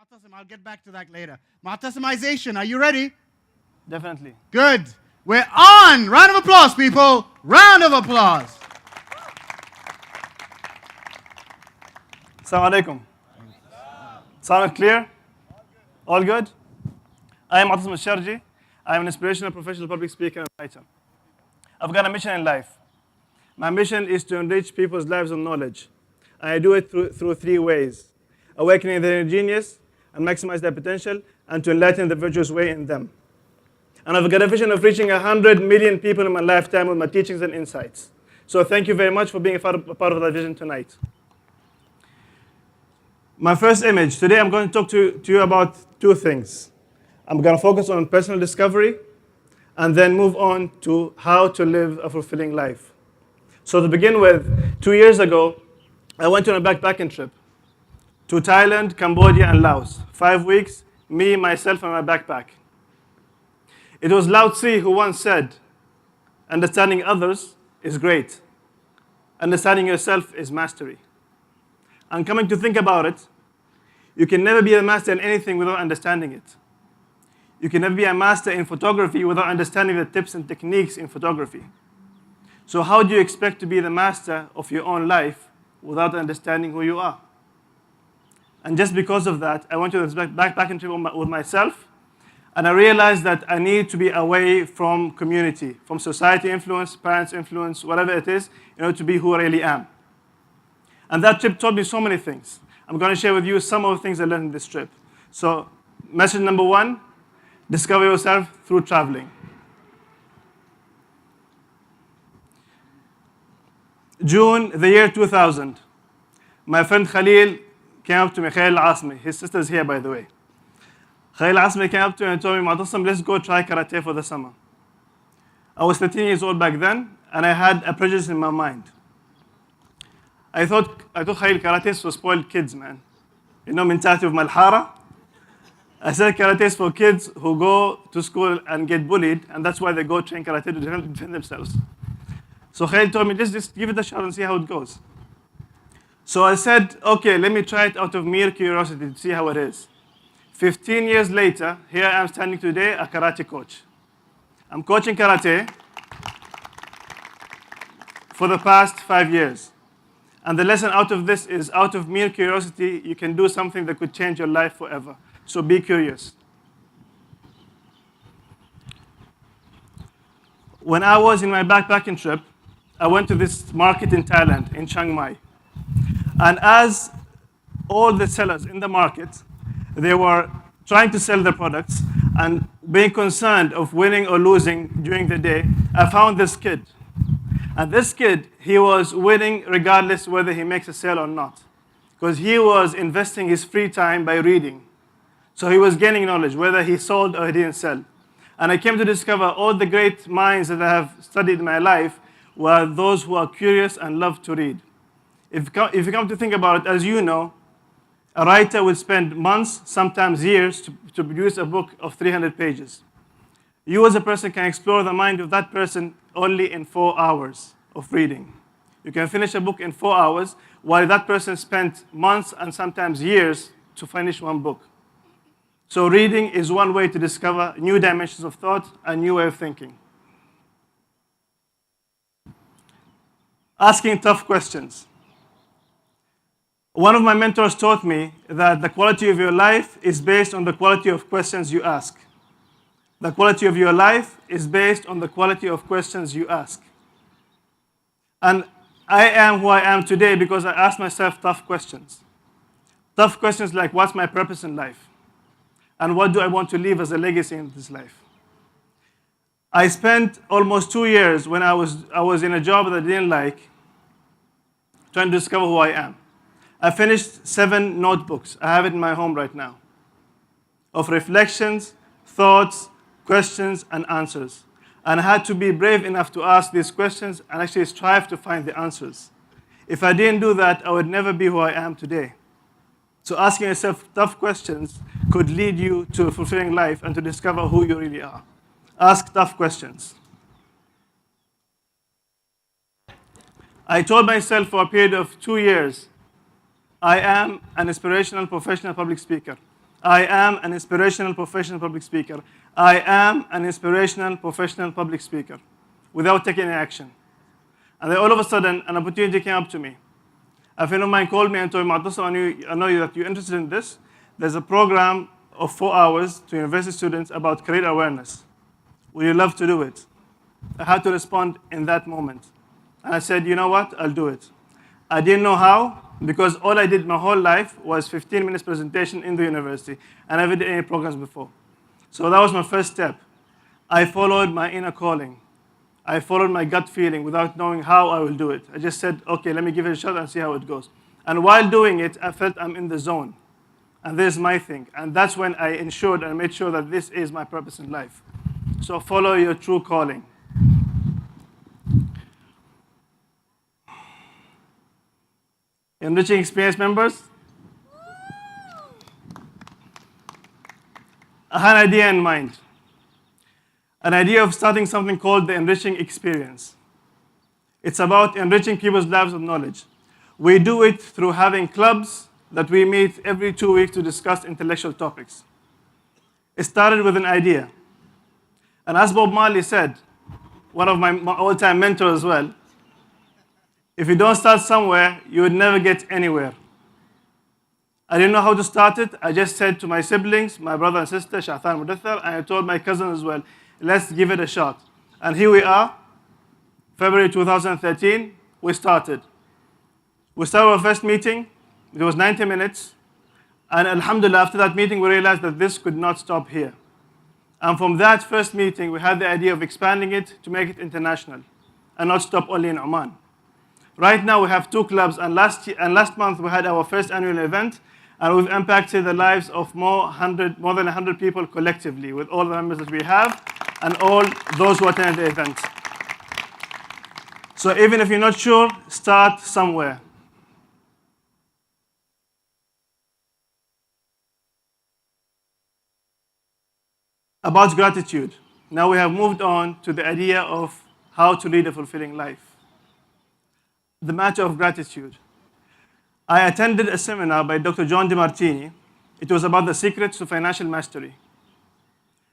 Muttassem, I'll get back to that later. Mutassemization, are you ready? Definitely. Good. We're on. Round of applause, people. Round of applause. Assalamu alaikum. Sound clear? All good? I am Mutassem Al Sharji. I am an inspirational professional public speaker and writer. I've got a mission in life. My mission is to enrich people's lives with knowledge. And I do it through three ways: awakening their genius and maximize their potential, and to enlighten the virtuous way in them. And I've got a vision of reaching 100 million people in my lifetime with my teachings and insights. So thank you very much for being a part of that vision tonight. My first image, today I'm going to talk to you about two things. I'm going to focus on personal discovery and then move on to how to live a fulfilling life. So to begin with, 2 years ago, I went on a backpacking trip to Thailand, Cambodia, and Laos. 5 weeks, me, myself, and my backpack. It was Lao Tzu who once said, understanding others is great. Understanding yourself is mastery. And coming to think about it, you can never be a master in anything without understanding it. You can never be a master in photography without understanding the tips and techniques in photography. So how do you expect to be the master of your own life without understanding who you are? And just because of that, I went to this backpacking trip with myself, and I realized that I need to be away from community, from society influence, parents influence, whatever it is, in order to be who I really am. And that trip taught me so many things. I'm going to share with you some of the things I learned in this trip. So, message number one, discover yourself through traveling. June, the year 2000, my friend Khalil came up to me, Khayal Asmi. His sister is here, by the way. Khayal Asmi came up to me and told me, Mutassem, let's go try karate for the summer. I was 13 years old back then, and I had a prejudice in my mind. I thought Khayal karate is for spoiled kids, man. You know, mentality of Malhara. I said karate is for kids who go to school and get bullied, and that's why they go train karate to defend themselves. So Khayal told me, just give it a shot and see how it goes. So I said, okay, let me try it out of mere curiosity to see how it is. 15 years later, here I am standing today, a karate coach. I'm coaching karate for the past 5 years. And the lesson out of this is, out of mere curiosity, you can do something that could change your life forever. So be curious. When I was in my backpacking trip, I went to this market in Thailand, in Chiang Mai. And as all the sellers in the market, they were trying to sell their products and being concerned of winning or losing during the day, I found this kid. And this kid, he was winning regardless whether he makes a sale or not, because he was investing his free time by reading. So he was gaining knowledge, whether he sold or he didn't sell. And I came to discover all the great minds that I have studied in my life were those who are curious and love to read. If you come to think about it, as you know, a writer would spend months, sometimes years, to produce a book of 300 pages. You as a person can explore the mind of that person only in 4 hours of reading. You can finish a book in 4 hours, while that person spent months and sometimes years to finish one book. So reading is one way to discover new dimensions of thought and new way of thinking. Asking tough questions. One of my mentors taught me that the quality of your life is based on the quality of questions you ask. The quality of your life is based on the quality of questions you ask. And I am who I am today because I asked myself tough questions. Tough questions like, what's my purpose in life? And what do I want to leave as a legacy in this life? I spent almost 2 years when I was in a job that I didn't like, trying to discover who I am. I finished 7 notebooks. I have it in my home right now, of reflections, thoughts, questions, and answers. And I had to be brave enough to ask these questions and actually strive to find the answers. If I didn't do that, I would never be who I am today. So asking yourself tough questions could lead you to a fulfilling life and to discover who you really are. Ask tough questions. I told myself for a period of 2 years, I am an inspirational professional public speaker. I am an inspirational professional public speaker. I am an inspirational professional public speaker, without taking any action. And then all of a sudden, an opportunity came up to me. A friend of mine called me and told me, معتصم, I know that you're interested in this. There's a program of 4 hours to university students about career awareness. Would you love to do it? I had to respond in that moment. And I said, you know what, I'll do it. I didn't know how, because all I did my whole life was 15 minutes presentation in the university. I never did any programs before. So that was my first step. I followed my inner calling. I followed my gut feeling without knowing how I will do it. I just said, okay, let me give it a shot and see how it goes. And while doing it, I felt I'm in the zone. And this is my thing. And that's when I ensured and made sure that this is my purpose in life. So follow your true calling. Enriching experience members? I had an idea in mind. An idea of starting something called the Enriching Experience. It's about enriching people's lives with knowledge. We do it through having clubs that we meet every 2 weeks to discuss intellectual topics. It started with an idea. And as Bob Marley said, one of my all-time mentors as well, if you don't start somewhere, you would never get anywhere. I didn't know how to start it. I just said to my siblings, my brother and sister, Sha'than Mudathar, and I told my cousin as well, let's give it a shot. And here we are, February 2013, we started. We started our first meeting. It was 90 minutes. And alhamdulillah, after that meeting, we realized that this could not stop here. And from that first meeting, we had the idea of expanding it to make it international and not stop only in Oman. Right now, we have 2 clubs, and last month, we had our first annual event, and we've impacted the lives of more than 100 people collectively with all the members that we have and all those who attended the event. So even if you're not sure, start somewhere. About gratitude. Now we have moved on to the idea of how to lead a fulfilling life. The matter of gratitude. I attended a seminar by Dr. John DeMartini. It was about the secrets to financial mastery.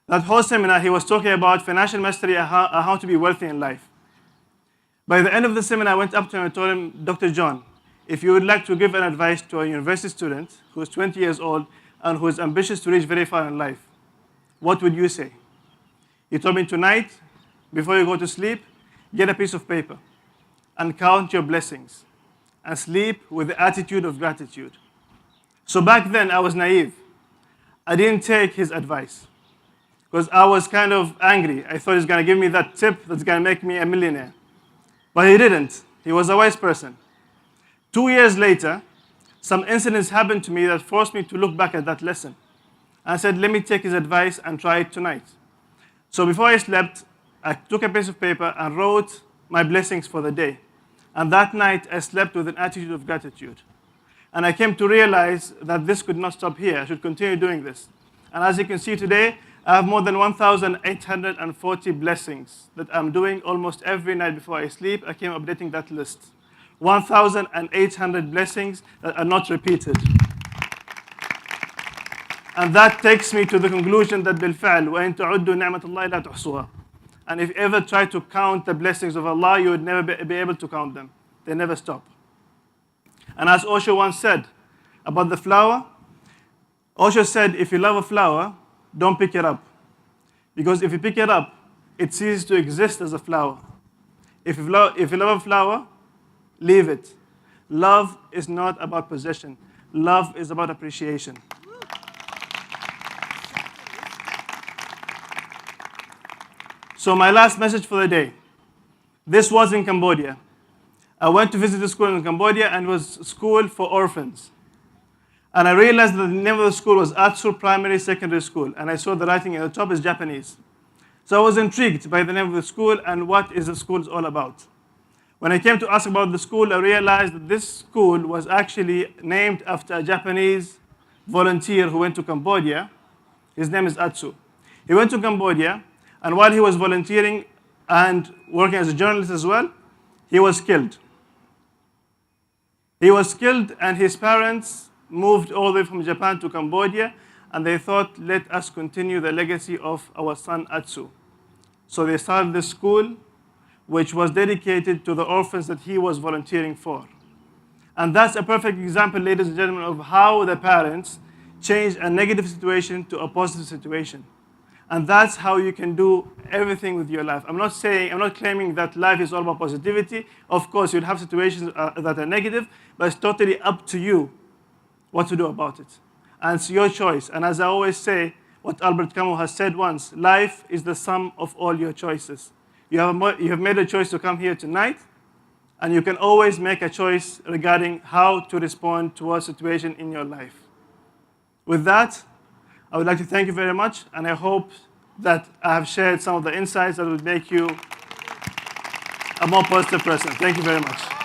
That whole seminar, he was talking about financial mastery and how to be wealthy in life. By the end of the seminar, I went up to him and told him, Dr. John, if you would like to give an advice to a university student who is 20 years old and who is ambitious to reach very far in life, what would you say? He told me, tonight, before you go to sleep, get a piece of paper and count your blessings and sleep with the attitude of gratitude. So back then, I was naive. I didn't take his advice because I was kind of angry. I thought he's going to give me that tip that's going to make me a millionaire. But he didn't. He was a wise person. 2 years later, some incidents happened to me that forced me to look back at that lesson. I said, let me take his advice and try it tonight. So before I slept, I took a piece of paper and wrote my blessings for the day. And that night, I slept with an attitude of gratitude. And I came to realize that this could not stop here. I should continue doing this. And as you can see today, I have more than 1,840 blessings that I'm doing almost every night before I sleep. I came updating that list. 1,800 blessings that are not repeated. And that takes me to the conclusion that بالفعل وإن تعدوا نعمة الله لا تحصوها. And if you ever try to count the blessings of Allah, you would never be able to count them. They never stop. And as Osho once said about the flower, Osho said, if you love a flower, don't pick it up. Because if you pick it up, it ceases to exist as a flower. If you love a flower, leave it. Love is not about possession. Love is about appreciation. So my last message for the day. This was in Cambodia. I went to visit a school in Cambodia, and it was a school for orphans. And I realized that the name of the school was Atsu Primary Secondary School, and I saw the writing at the top is Japanese. So I was intrigued by the name of the school and what is the school all about. When I came to ask about the school, I realized that this school was actually named after a Japanese volunteer who went to Cambodia. His name is Atsu. He went to Cambodia, and while he was volunteering and working as a journalist as well, he was killed. He was killed, and his parents moved all the way from Japan to Cambodia, and they thought, let us continue the legacy of our son Atsu. So they started this school, which was dedicated to the orphans that he was volunteering for. And that's a perfect example, ladies and gentlemen, of how the parents change a negative situation to a positive situation. And that's how you can do everything with your life. I'm not claiming that life is all about positivity. Of course, you'll have situations that are negative, but it's totally up to you what to do about it. And it's your choice. And as I always say, what Albert Camus has said once, life is the sum of all your choices. You have made a choice to come here tonight, and you can always make a choice regarding how to respond to a situation in your life. With that, I would like to thank you very much, and I hope that I have shared some of the insights that will make you a more positive person. Thank you very much.